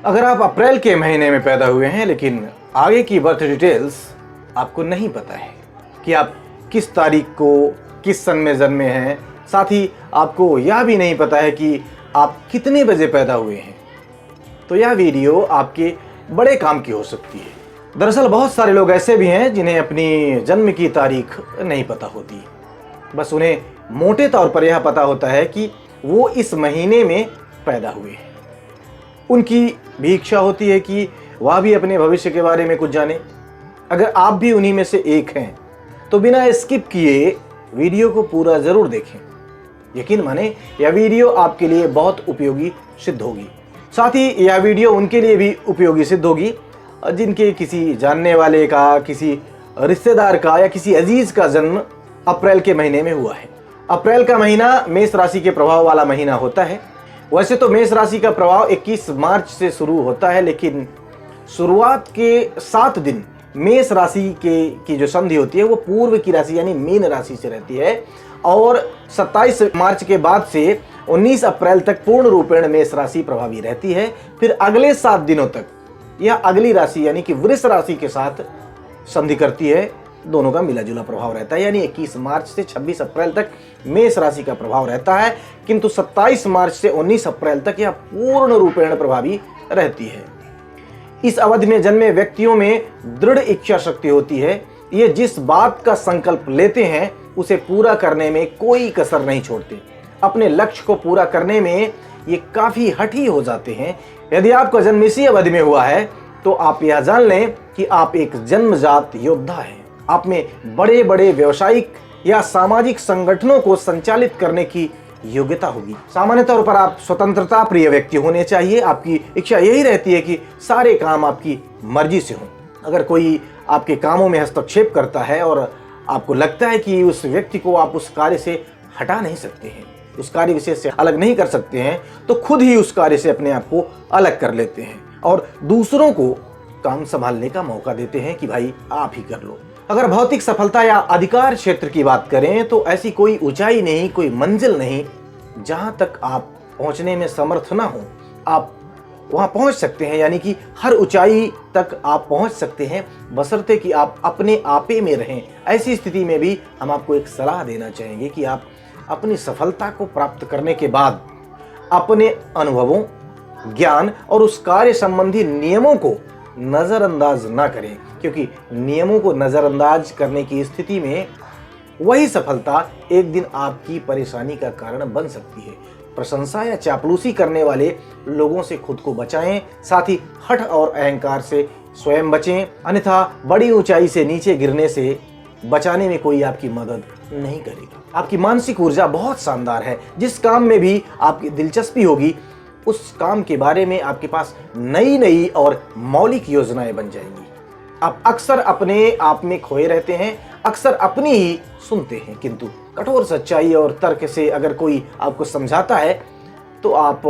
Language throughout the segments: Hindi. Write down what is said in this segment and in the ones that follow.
अगर आप अप्रैल के महीने में पैदा हुए हैं लेकिन आगे की बर्थ डिटेल्स आपको नहीं पता है कि आप किस तारीख को किस सन में जन्मे हैं, साथ ही आपको यह भी नहीं पता है कि आप कितने बजे पैदा हुए हैं, तो यह वीडियो आपके बड़े काम की हो सकती है। दरअसल बहुत सारे लोग ऐसे भी हैं जिन्हें अपनी जन्म की तारीख नहीं पता होती। बस उन्हें मोटे तौर पर यह पता होता है कि वो इस महीने में पैदा हुए हैं। उनकी भी इच्छा होती है कि वह भी अपने भविष्य के बारे में कुछ जाने। अगर आप भी उन्हीं में से एक हैं तो बिना स्किप किए वीडियो को पूरा ज़रूर देखें। यकीन माने यह वीडियो आपके लिए बहुत उपयोगी सिद्ध होगी। साथ ही यह वीडियो उनके लिए भी उपयोगी सिद्ध होगी जिनके किसी जानने वाले का, किसी रिश्तेदार का या किसी अजीज़ का जन्म अप्रैल के महीने में हुआ है। अप्रैल का महीना मेष राशि के प्रभाव वाला महीना होता है। वैसे तो मेष राशि का प्रभाव 21 मार्च से शुरू होता है, लेकिन शुरुआत के 7 दिन मेष राशि की जो संधि होती है वो पूर्व की राशि यानी मीन राशि से रहती है और 27 मार्च के बाद से 19 अप्रैल तक पूर्ण रूपेण मेष राशि प्रभावी रहती है। फिर अगले 7 दिनों तक यह अगली राशि यानी कि वृष राशि के साथ संधि करती है। दोनों का मिला जुला प्रभाव रहता है, यानी 21 मार्च से 26 अप्रैल तक मेष राशि का प्रभाव रहता है, किंतु 27 मार्च से 19 अप्रैल तक यह पूर्ण रूपेण प्रभावी रहती है। इस अवधि में जन्मे व्यक्तियों में दृढ़ इच्छा शक्ति होती है। ये जिस बात का संकल्प लेते हैं उसे पूरा करने में कोई कसर नहीं छोड़ते। अपने लक्ष्य को पूरा करने में ये काफी हठी हो जाते हैं। यदि आपका जन्म इसी अवधि में हुआ है तो आप यह जान लें कि आप एक जन्मजात योद्धा हैं। आप में बड़े बड़े व्यावसायिक या सामाजिक संगठनों को संचालित करने की योग्यता होगी। सामान्य तौर पर आप स्वतंत्रता प्रिय व्यक्ति होने चाहिए। आपकी इच्छा यही रहती है कि सारे काम आपकी मर्जी से हों। अगर कोई आपके कामों में हस्तक्षेप करता है और आपको लगता है कि उस व्यक्ति को आप उस कार्य से हटा नहीं सकते हैं, उस कार्य विशेष से अलग नहीं कर सकते हैं, तो खुद ही उस कार्य से अपने आप को अलग कर लेते हैं और दूसरों को काम संभालने का मौका देते हैं कि भाई आप ही कर लो। अगर भौतिक सफलता या अधिकार क्षेत्र की बात करें तो ऐसी कोई ऊंचाई नहीं, कोई मंजिल नहीं जहां तक आप पहुंचने में समर्थ ना हो, आप वहां पहुंच सकते हैं। यानी कि हर ऊंचाई तक आप पहुंच सकते हैं बशर्ते कि आप अपने आपे में रहें। ऐसी स्थिति में भी हम आपको एक सलाह देना चाहेंगे कि आप अपनी सफलता को प्राप्त करने के बाद अपने अनुभवों, ज्ञान और उस कार्य संबंधी नियमों को नजरअंदाज ना करें, क्योंकि नियमों को नजरअंदाज करने की स्थिति में वही सफलता एक दिन आपकी परेशानी का कारण बन सकती है। प्रशंसा या चापलूसी करने वाले लोगों से खुद को बचाएं, साथ ही हठ और अहंकार से स्वयं बचें, अन्यथा बड़ी ऊंचाई से नीचे गिरने से बचाने में कोई आपकी मदद नहीं करेगा। आपकी मानसिक ऊर्जा बहुत शानदार है। जिस काम में भी आपकी दिलचस्पी होगी उस काम के बारे में आपके पास नई नई और मौलिक योजनाएं बन जाएंगी। आप अक्सर अपने आप में खोए रहते हैं, अक्सर अपनी ही सुनते हैं, किंतु कठोर सच्चाई और तर्क से अगर कोई आपको समझाता है तो आप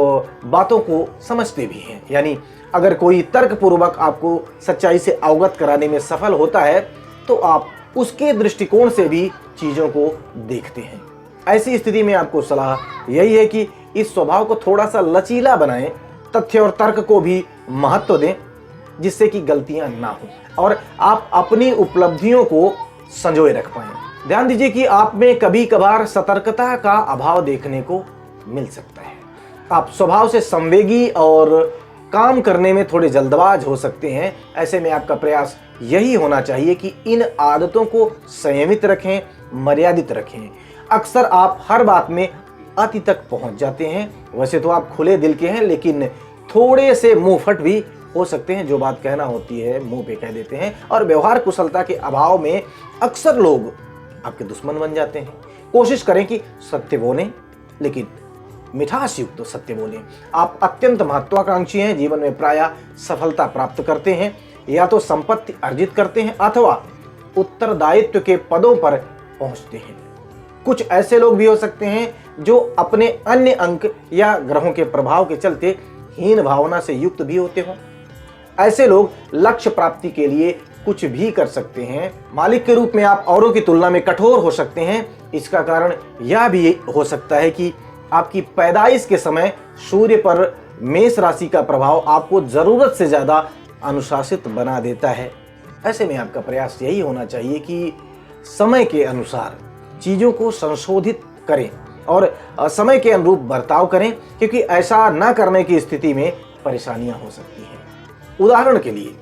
बातों को समझते भी हैं। यानी अगर कोई तर्कपूर्वक आपको सच्चाई से अवगत कराने में सफल होता है तो आप उसके दृष्टिकोण से भी चीज़ों को देखते हैं। ऐसी स्थिति में आपको सलाह यही है कि इस स्वभाव को थोड़ा सा लचीला बनाएं, तथ्य और तर्क को भी महत्व दें जिससे कि गलतियां ना हो और आप अपनी उपलब्धियों को संजोए रख पाएं। ध्यान दीजिए कि आप में कभी कभार सतर्कता का अभाव देखने को मिल सकता है। आप स्वभाव से संवेगी और काम करने में थोड़े जल्दबाज हो सकते हैं। ऐसे में आपका प्रयास यही होना चाहिए कि इन आदतों को संयमित रखें, मर्यादित रखें। अक्सर आप हर बात में अति तक पहुंच जाते हैं। वैसे तो आप खुले दिल के हैं, लेकिन थोड़े से मुंहफट भी हो सकते हैं। जो बात कहना होती है मुंह पे कह देते हैं और व्यवहार कुशलता के अभाव में अक्सर लोग आपके दुश्मन बन जाते हैं। कोशिश करें कि सत्य बोलें, लेकिन मिठास युक्त तो सत्य बोलें। आप अत्यंत महत्वाकांक्षी हैं, जीवन में प्रायः सफलता प्राप्त करते हैं, या तो संपत्ति अर्जित करते हैं अथवा उत्तरदायित्व के पदों पर पहुंचते हैं। कुछ ऐसे लोग भी हो सकते हैं जो अपने अन्य अंक या ग्रहों के प्रभाव के चलते हीन भावना से युक्त भी होते हों। ऐसे लोग लक्ष्य प्राप्ति के लिए कुछ भी कर सकते हैं। मालिक के रूप में आप औरों की तुलना में कठोर हो सकते हैं। इसका कारण यह भी हो सकता है कि आपकी पैदाइश के समय सूर्य पर मेष राशि का प्रभाव आपको जरूरत से ज्यादा अनुशासित बना देता है। ऐसे में आपका प्रयास यही होना चाहिए कि समय के अनुसार चीजों को संशोधित करें और समय के अनुरूप बर्ताव करें, क्योंकि ऐसा न करने की स्थिति में परेशानियां हो सकती हैं। उदाहरण के लिए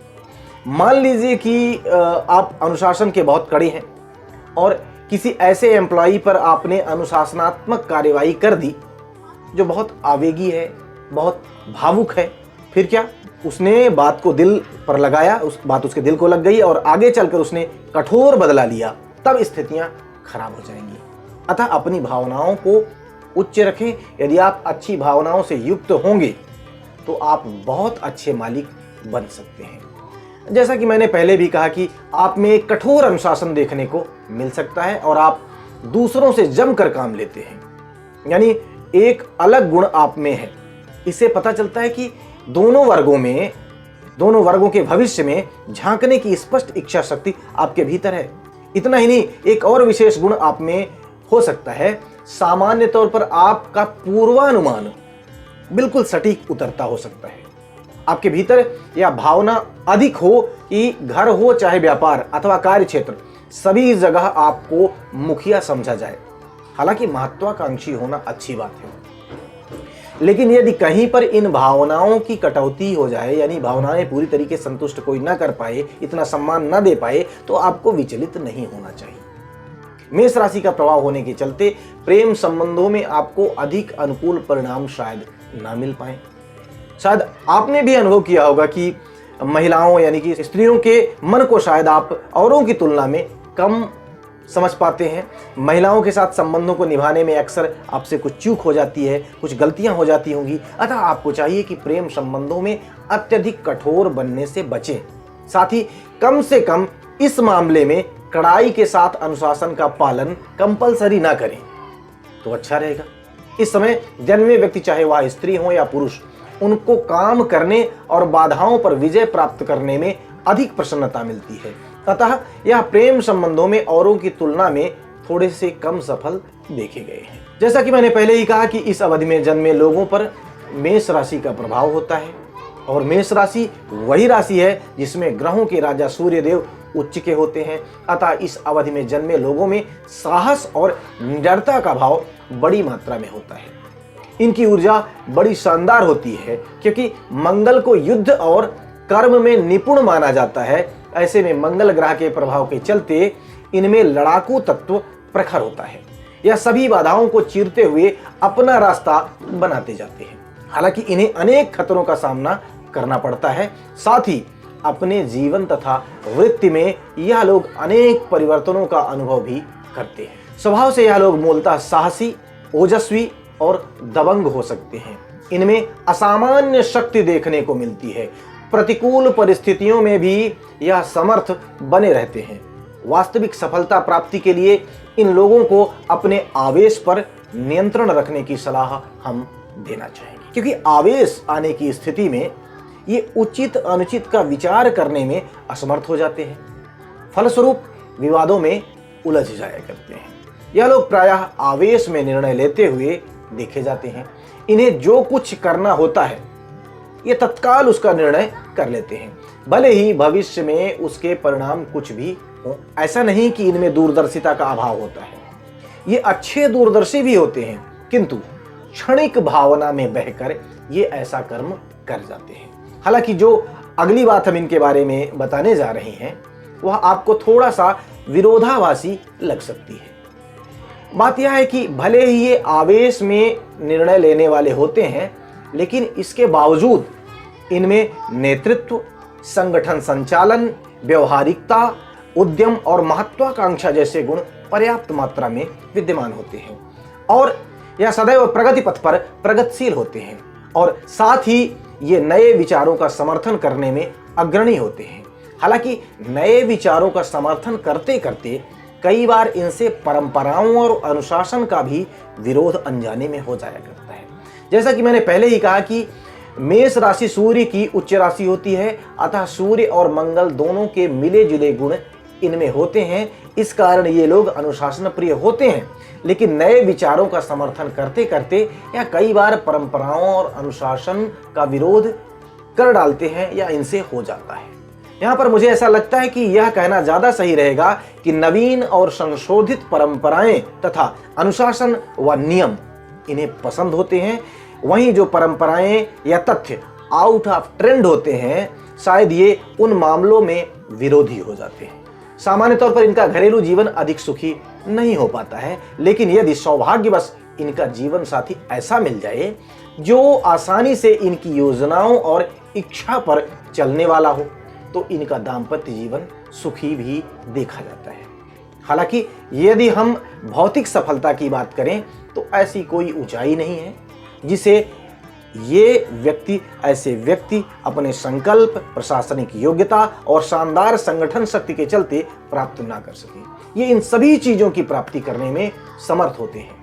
मान लीजिए कि आप अनुशासन के बहुत कड़े हैं और किसी ऐसे एम्प्लॉई पर आपने अनुशासनात्मक कार्यवाही कर दी जो बहुत आवेगी है, बहुत भावुक है। फिर क्या, उसने बात को दिल पर लगाया, उस बात उसके दिल को लग गई और आगे चलकर उसने कठोर बदला लिया, तब स्थितियां खराब हो जाएंगी। अतः अपनी भावनाओं को उच्च रखें। यदि आप अच्छी भावनाओं से युक्त होंगे तो आप बहुत अच्छे मालिक बन सकते हैं। जैसा कि मैंने पहले भी कहा कि आप में एक कठोर अनुशासन देखने को मिल सकता है और आप दूसरों से जमकर काम लेते हैं, यानी एक अलग गुण आप में है। इससे पता चलता है कि दोनों वर्गों के भविष्य में झांकने की स्पष्ट इच्छा शक्ति आपके भीतर है। इतना ही नहीं, एक और विशेष गुण आप में हो सकता है। सामान्य तौर पर आपका पूर्वानुमान बिल्कुल सटीक उतरता हो सकता है। आपके भीतर यह भावना अधिक हो कि घर हो चाहे व्यापार अथवा कार्य क्षेत्र, सभी जगह आपको मुखिया समझा जाए। हालांकि महत्वाकांक्षी होना अच्छी बात है, लेकिन यदि कहीं पर इन भावनाओं की कटौती हो जाए, यानी भावनाएं पूरी तरीके से संतुष्ट कोई ना कर पाए, इतना सम्मान न दे पाए, तो आपको विचलित नहीं होना चाहिए। मेष राशि का प्रभाव होने के चलते प्रेम संबंधों में आपको अधिक अनुकूल परिणाम शायद ना मिल पाए। शायद आपने भी अनुभव किया होगा कि महिलाओं यानी कि स्त्रियों के मन को शायद आप औरों की तुलना में कम समझ पाते हैं। महिलाओं के साथ संबंधों को निभाने में अक्सर आपसे कुछ चूक हो जाती है, कुछ गलतियां हो जाती होंगी। अतः आपको चाहिए कि प्रेम संबंधों में अत्यधिक कठोर बनने से बचें। साथ ही कम से कम इस मामले में कड़ाई के साथ अनुशासन का पालन कंपलसरी ना करें तो अच्छा रहेगा। इस समय जन्मे व्यक्ति, चाहे वह स्त्री हो या पुरुष, उनको काम करने और बाधाओं पर विजय प्राप्त करने में अधिक प्रसन्नता मिलती है। अतः यह प्रेम संबंधों में औरों की तुलना में थोड़े से कम सफल देखे गए हैं। जैसा कि मैंने पहले ही कहा कि इस अवधि में जन्मे लोगों पर मेष राशि का प्रभाव होता है और मेष राशि वही राशि है जिसमें ग्रहों के राजा सूर्यदेव उच्च के होते हैं। अतः इस अवधि में जन्मे लोगों में साहस और निडरता का भाव बड़ी मात्रा में होता है। इनकी ऊर्जा बड़ी शानदार होती है, क्योंकि मंगल को युद्ध और कर्म में निपुण माना जाता है। ऐसे में मंगल ग्रह के प्रभाव के चलते इनमें लड़ाकू तत्व प्रखर होता है। यह सभी बाधाओं को चीरते हुए अपना रास्ता बनाते जाते हैं। हालांकि इन्हें अनेक खतरों का सामना करना पड़ता है। साथ ही अपने जीवन तथा वृत्ति में यह लोग अनेक परिवर्तनों का अनुभव भी करते हैं। स्वभाव से यह लोग मूलतः साहसी, ओजस्वी और दबंग हो सकते हैं। इनमें असामान्य शक्ति देखने को मिलती है। प्रतिकूल परिस्थितियों में भी यह समर्थ बने रहते हैं। वास्तविक सफलता प्राप्ति के लिए इन लोगों को अपने आवेश पर नियंत्रण रखने की सलाह हम देना चाहेंगे, क्योंकि आवेश आने की स्थिति में ये उचित अनुचित का विचार करने में असमर्थ हो जाते हैं। फलस्वरूप विवादों में उलझ जाया करते हैं। यह लोग प्रायः आवेश में निर्णय लेते हुए देखे जाते हैं। इन्हें जो कुछ करना होता है ये तत्काल उसका निर्णय कर लेते हैं, भले ही भविष्य में उसके परिणाम कुछ भी हो। ऐसा नहीं कि इनमें दूरदर्शिता का अभाव होता है, ये अच्छे दूरदर्शी भी होते हैं, किंतु क्षणिक भावना में बहकर ये ऐसा कर्म कर जाते हैं। हालांकि जो अगली बात हम इनके बारे में बताने जा रहे हैं वह आपको थोड़ा सा विरोधाभासी लग सकती है। बात यह है कि भले ही ये आवेश में निर्णय लेने वाले होते हैं, लेकिन इसके बावजूद इनमें नेतृत्व, संगठन संचालन, व्यवहारिकता, उद्यम और महत्वाकांक्षा जैसे गुण पर्याप्त मात्रा में विद्यमान होते हैं और यह सदैव प्रगति पथ पर प्रगतिशील होते हैं और साथ ही ये नए विचारों का समर्थन करने में अग्रणी होते हैं। हालांकि नए विचारों का समर्थन करते करते कई बार इनसे परंपराओं और अनुशासन का भी विरोध अनजाने में हो जाया करता है। जैसा कि मैंने पहले ही कहा कि मेष राशि सूर्य की उच्च राशि होती है, अतः सूर्य और मंगल दोनों के मिले जुले गुण इनमें होते हैं। इस कारण ये लोग अनुशासन प्रिय होते हैं, लेकिन नए विचारों का समर्थन करते करते या कई बार परंपराओं और अनुशासन का विरोध कर डालते हैं या इनसे हो जाता है। यहाँ पर मुझे ऐसा लगता है कि यह कहना ज्यादा सही रहेगा कि नवीन और संशोधित परंपराएं तथा अनुशासन व नियम इन्हें पसंद होते हैं, वहीं जो परंपराएं या तथ्य आउट ऑफ ट्रेंड होते हैं शायद ये उन मामलों में विरोधी हो जाते हैं। सामान्य तौर पर इनका घरेलू जीवन अधिक सुखी नहीं हो पाता है, लेकिन यदि सौभाग्यवश इनका जीवन साथी ऐसा मिल जाए जो आसानी से इनकी योजनाओं और इच्छा पर चलने वाला हो तो इनका दाम्पत्य जीवन सुखी भी देखा जाता है। हालांकि यदि हम भौतिक सफलता की बात करें तो ऐसी कोई ऊंचाई नहीं है जिसे ऐसे व्यक्ति अपने संकल्प, प्रशासनिक योग्यता और शानदार संगठन शक्ति के चलते प्राप्त ना कर सके। ये इन सभी चीजों की प्राप्ति करने में समर्थ होते हैं।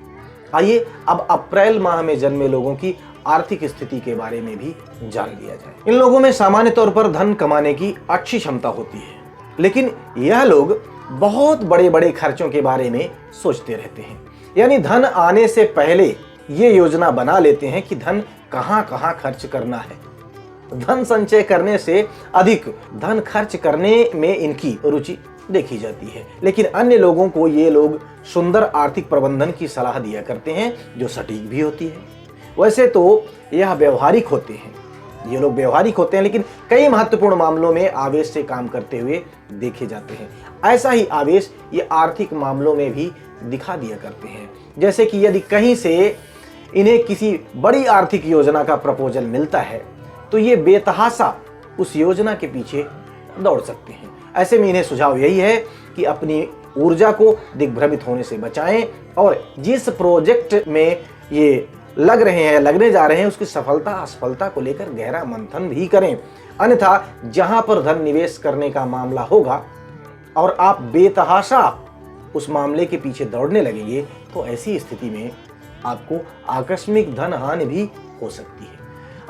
आइए अब अप्रैल माह में जन्मे लोगों की आर्थिक स्थिति के बारे में भी जान लिया जाए। इन लोगों में सामान्य तौर पर धन कमाने की अच्छी क्षमता होती है, लेकिन यह लोग बहुत बड़े बड़े खर्चों के बारे में सोचते रहते हैं। यानी धन आने से पहले ये योजना बना लेते हैं कि धन कहां कहां खर्च करना है। धन संचय करने से अधिक धन खर्च करने में इनकी रुचि देखी जाती है, लेकिन अन्य लोगों को ये लोग सुंदर आर्थिक प्रबंधन की सलाह दिया करते हैं जो सटीक भी होती है। वैसे तो यह व्यवहारिक होते हैं, ये लोग व्यवहारिक होते हैं, लेकिन कई महत्वपूर्ण मामलों में आवेश से काम करते हुए देखे जाते हैं। ऐसा ही आवेश ये आर्थिक मामलों में भी दिखा दिया करते हैं। जैसे कि यदि कहीं से इन्हें किसी बड़ी आर्थिक योजना का प्रपोजल मिलता है तो ये बेतहाशा उस योजना के पीछे दौड़ सकते हैं। ऐसे में इन्हें सुझाव यही है कि अपनी ऊर्जा को दिग्भ्रमित होने से बचाएं और जिस प्रोजेक्ट में ये लगने जा रहे हैं उसकी सफलता असफलता को लेकर गहरा मंथन भी करें। अन्यथा जहां पर धन निवेश करने का मामला होगा और आप बेतहाशा उस मामले के पीछे दौड़ने लगेंगे तो ऐसी स्थिति में आपको आकस्मिक धन हानि भी हो सकती है।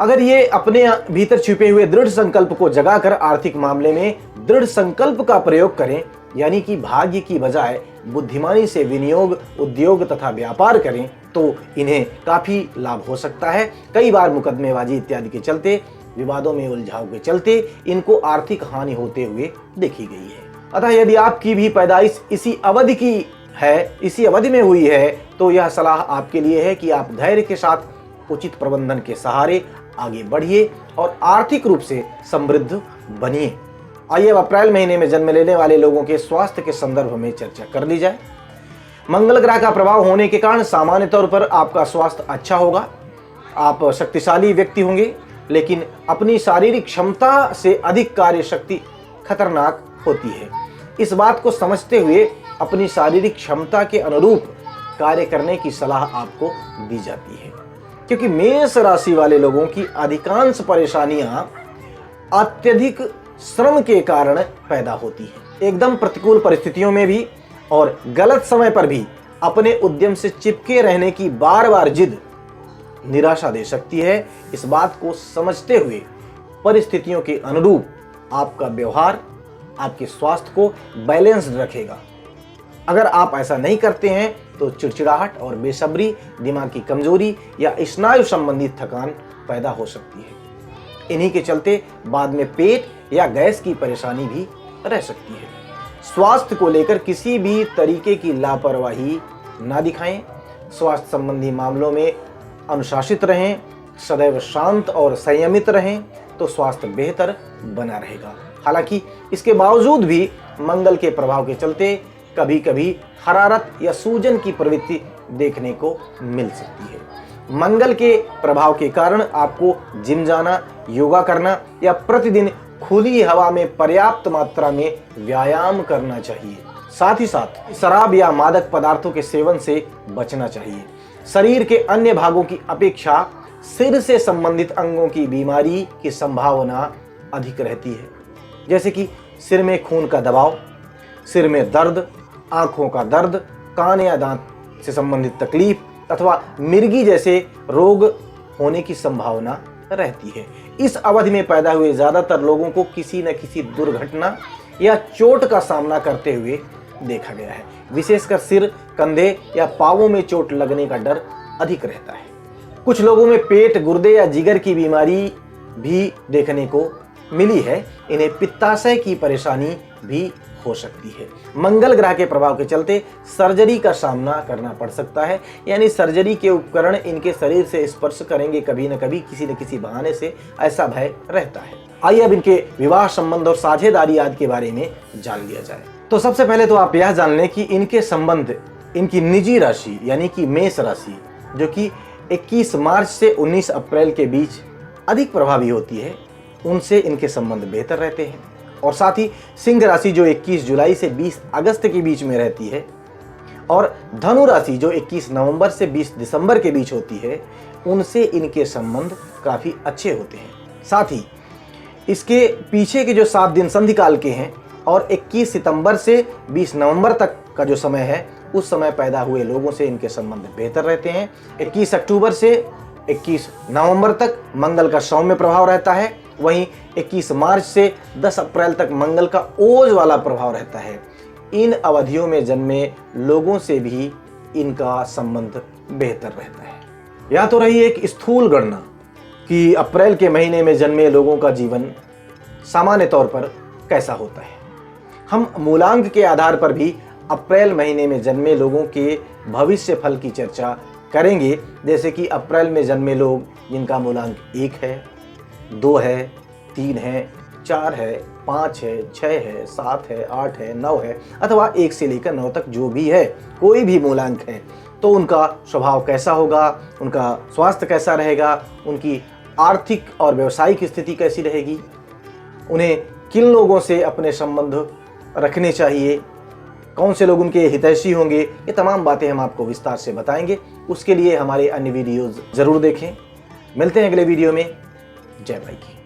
अगर ये अपने भीतर छिपे हुए दृढ़ संकल्प को जगाकर आर्थिक मामले में दृढ़ संकल्प का प्रयोग करें, यानी कि भाग्य की बजाय बुद्धिमानी से विनियोग, उद्योग तथा व्यापार करें तो इन्हें काफी लाभ हो सकता है। कई बार मुकदमेबाजी इत्यादि के चलते, विवादों में उलझाव के चलते इनको आर्थिक हानि होते हुए देखी गई है। अतः यदि आपकी भी पैदाइश इसी अवधि में हुई है तो यह सलाह आपके लिए है कि आप धैर्य के साथ उचित प्रबंधन के सहारे आगे बढ़िए और आर्थिक रूप से समृद्ध बनिए। आइए अब अप्रैल महीने में जन्म लेने वाले लोगों के स्वास्थ्य के संदर्भ में चर्चा कर ली जाए। मंगल ग्रह का प्रभाव होने के कारण सामान्य तौर पर आपका स्वास्थ्य अच्छा होगा। आप शक्तिशाली व्यक्ति होंगे, लेकिन अपनी शारीरिक क्षमता से अधिक कार्य शक्ति खतरनाक होती है। इस बात को समझते हुए अपनी शारीरिक क्षमता के अनुरूप कार्य करने की सलाह आपको दी जाती है, क्योंकि मेष राशि वाले लोगों की अधिकांश परेशानियां अत्यधिक श्रम के कारण पैदा होती हैं। एकदम प्रतिकूल परिस्थितियों में भी और गलत समय पर भी अपने उद्यम से चिपके रहने की बार बार जिद निराशा दे सकती है। इस बात को समझते हुए परिस्थितियों के अनुरूप आपका व्यवहार आपके स्वास्थ्य को बैलेंस्ड रखेगा। अगर आप ऐसा नहीं करते हैं तो चिड़चिड़ाहट और बेसब्री, दिमाग की कमजोरी या स्नायु संबंधित थकान पैदा हो सकती है। इन्हीं के चलते बाद में पेट या गैस की परेशानी भी रह सकती है। स्वास्थ्य को लेकर किसी भी तरीके की लापरवाही ना दिखाएं। स्वास्थ्य संबंधी मामलों में अनुशासित रहें, सदैव शांत और संयमित रहें तो स्वास्थ्य बेहतर बना रहेगा। हालांकि इसके बावजूद भी मंगल के प्रभाव के चलते कभी कभी हरारत या सूजन की प्रवृत्ति देखने को मिल सकती है। मंगल के प्रभाव के कारण आपको जिम जाना, योगा करना या प्रतिदिन खुली हवा में पर्याप्त मात्रा में व्यायाम करना चाहिए। साथ ही साथ शराब या मादक पदार्थों के सेवन से बचना चाहिए। शरीर के अन्य भागों की अपेक्षा सिर से संबंधित अंगों की बीमारी की संभावना अधिक रहती है, जैसे कि सिर में खून का दबाव, सिर में दर्द, आंखों का दर्द, कान या दांत से संबंधित तकलीफ अथवा मिर्गी जैसे रोग होने की संभावना रहती है। इस अवधि में पैदा हुए ज्यादातर लोगों को किसी न किसी दुर्घटना या चोट का सामना करते हुए देखा गया है। विशेषकर सिर, कंधे या पांवों में चोट लगने का डर अधिक रहता है। कुछ लोगों में पेट, गुर्दे या जिगर की बीमारी भी देखने को मिली है। इन्हें पित्ताशय की परेशानी भी हो सकती है। मंगल ग्रह के प्रभाव के चलते सर्जरी का सामना करना पड़ सकता है, यानी सर्जरी के उपकरण इनके शरीर से स्पर्श करेंगे कभी न कभी, किसी न किसी बहाने से, ऐसा भय रहता है। आइए अब इनके विवाह संबंध और साझेदारी आदि के बारे में जान लिया जाए। तो सबसे पहले तो आप यह जान लें कि इनके संबंध, इनकी निजी राशि यानी कि मेष राशि, जो कि 21 मार्च से 19 अप्रैल के बीच अधिक प्रभावी होती है, उनसे इनके संबंध बेहतर रहते हैं। और साथ ही सिंह राशि जो 21 जुलाई से 20 अगस्त के बीच में रहती है, और धनु राशि जो 21 नवंबर से 20 दिसंबर के बीच होती है, उनसे इनके संबंध काफ़ी अच्छे होते हैं। साथ ही इसके पीछे के जो 7 दिन संधिकाल के हैं और 21 सितंबर से 20 नवंबर तक का जो समय है, उस समय पैदा हुए लोगों से इनके संबंध बेहतर रहते हैं। 21 अक्टूबर से 21 नवंबर तक मंगल का सौम्य प्रभाव रहता है, वहीं 21 मार्च से 10 अप्रैल तक मंगल का ओज वाला प्रभाव रहता है। इन अवधियों में जन्मे लोगों से भी इनका संबंध बेहतर रहता है। यह तो रही एक स्थूल गणना कि अप्रैल के महीने में जन्मे लोगों का जीवन सामान्य तौर पर कैसा होता है। हम मूलांक के आधार पर भी अप्रैल महीने में जन्मे लोगों के भविष्य फल की चर्चा करेंगे। जैसे कि अप्रैल में जन्मे लोग जिनका मूलांक 1 है, 2 है, 3 है, 4 है, 5 है, 6 है, 7 है, 8 है, 9 है, अथवा 1 से लेकर 9 तक जो भी है, कोई भी मूलांक है, तो उनका स्वभाव कैसा होगा, उनका स्वास्थ्य कैसा रहेगा, उनकी आर्थिक और व्यावसायिक स्थिति कैसी रहेगी, उन्हें किन लोगों से अपने संबंध रखने चाहिए, कौन से लोग उनके हितैषी होंगे, ये तमाम बातें हम आपको विस्तार से बताएंगे। उसके लिए हमारे अन्य वीडियोज़ ज़रूर देखें। मिलते हैं अगले वीडियो में। जय भाई की।